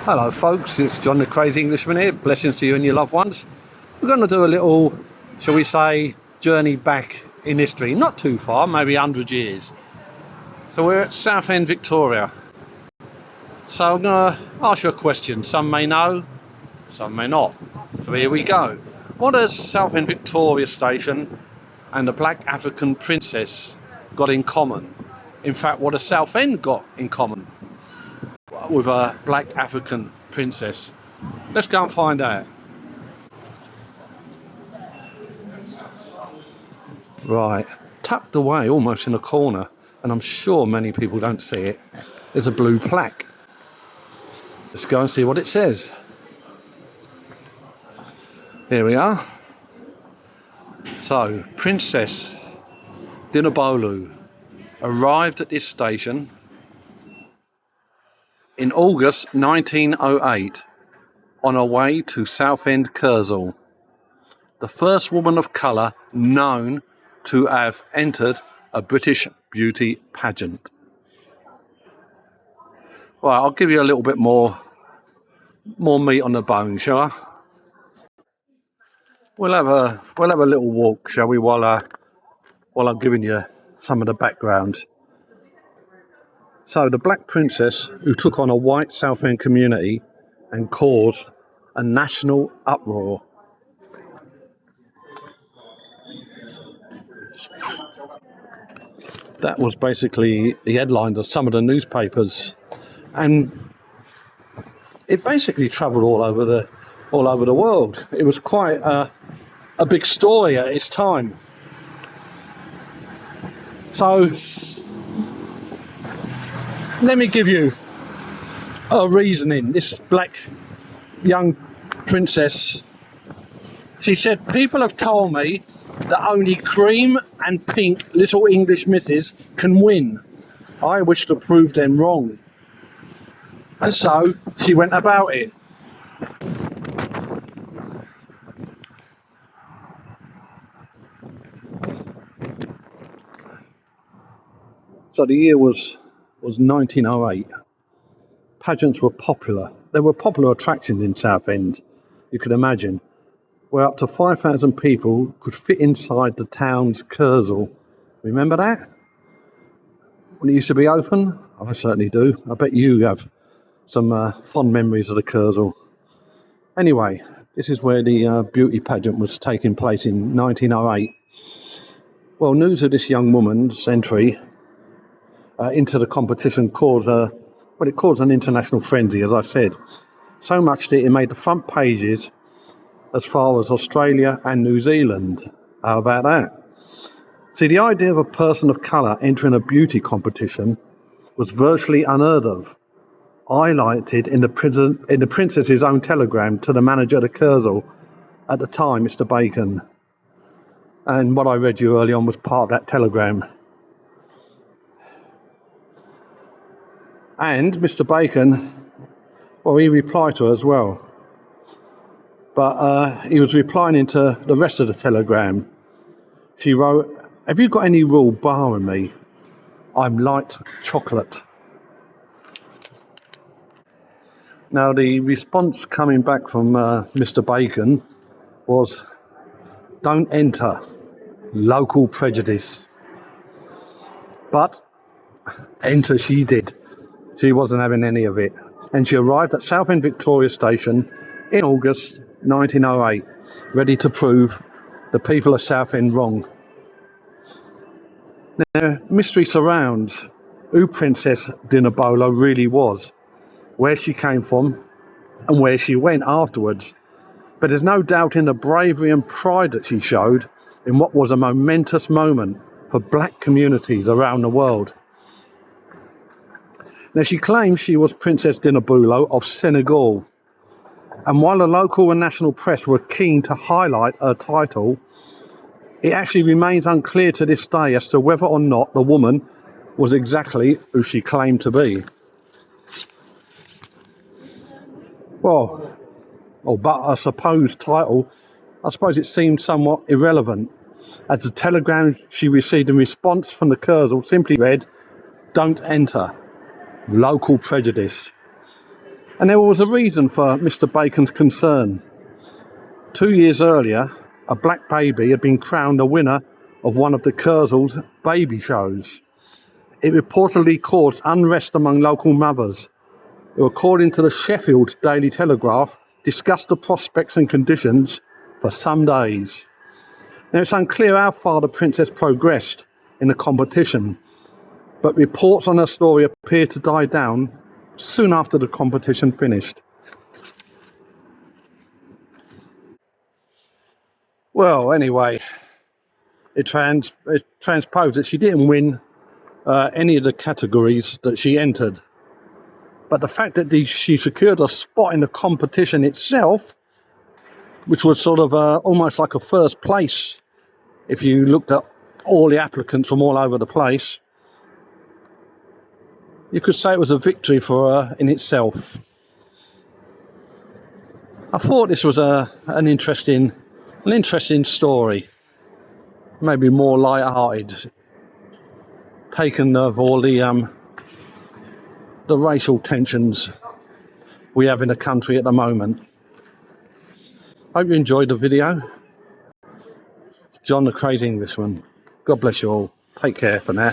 Hello folks, it's John the Crazy Englishman here. Blessings to you and your loved ones. We're going to do a little, shall we say, journey back in history. Not too far, maybe 100 years. So we're at Southend, Victoria. So I'm going to ask you a question. Some may know, some may not. So here we go. What does Southend Victoria Station and the Black African Princess got in common? In fact, what has Southend got in common with a black African princess? Let's go and find out. Right, tucked away almost in a corner, and I'm sure many people don't see it, there's a blue plaque. Let's go and see what it says. Here we are. So, Princess Dinabolu arrived at this station in August 1908 on her way to Southend, Kersal, the first woman of colour known to have entered a British beauty pageant. Right, I'll give you a little bit more meat on the bone, shall I? We'll have a little walk, shall we, while I'm giving you some of the background. So the Black Princess, who took on a white Southend community and caused a national uproar. That was basically the headlines of some of the newspapers, and it basically travelled all over the world. It was quite a big story at its time. So let me give you a reasoning. This black young princess, she said, "People have told me that only cream and pink little English misses can win. I wish to prove them wrong." And so she went about it. So the year was 1908. Pageants were popular. There were popular attractions in Southend, you could imagine, where up to 5,000 people could fit inside the town's Kersal. Remember that? When it used to be open? I certainly do. I bet you have some fond memories of the Kersal. Anyway, this is where the beauty pageant was taking place in 1908. Well, news of this young woman's entry into the competition caused an international frenzy, as I said. So much that it made the front pages as far as Australia and New Zealand. How about that? See, the idea of a person of colour entering a beauty competition was virtually unheard of. Highlighted in the princess's own telegram to the manager of the Kersal at the time, Mr. Bacon. And what I read you early on was part of that telegram. And Mr. Bacon, well, he replied to her as well. But he was replying into the rest of the telegram. She wrote, "Have you got any rule barring me? I'm light chocolate." Now, the response coming back from Mr. Bacon was, "Don't enter. Local prejudice." But enter she did. She wasn't having any of it. And she arrived at Southend Victoria Station in August 1908, ready to prove the people of Southend wrong. Now, mystery surrounds who Princess Dinabolu really was, where she came from, and where she went afterwards. But there's no doubt in the bravery and pride that she showed in what was a momentous moment for black communities around the world. Now, she claims she was Princess Dinabolu of Senegal, and while the local and national press were keen to highlight her title, it actually remains unclear to this day as to whether or not the woman was exactly who she claimed to be. But her supposed title, I suppose it seemed somewhat irrelevant, as the telegram she received in response from the Kersal simply read, "Don't enter. Local prejudice." And there was a reason for Mr. Bacon's concern. 2 years earlier, a black baby had been crowned the winner of one of the Kurzel's baby shows. It reportedly caused unrest among local mothers, who, according to the Sheffield Daily Telegraph, discussed the prospects and conditions for some days. Now, it's unclear how far the princess progressed in the competition, but reports on her story appeared to die down soon after the competition finished. Well, anyway, it transposed that she didn't win any of the categories that she entered. But the fact that she secured a spot in the competition itself, which was sort of almost like a first place, if you looked at all the applicants from all over the place, you could say it was a victory for her in itself. I thought this was an interesting story, maybe more light-hearted, taken of all the racial tensions we have in the country at the moment. Hope you enjoyed the video. It's John the Crazy Englishman. God bless you all. Take care for now.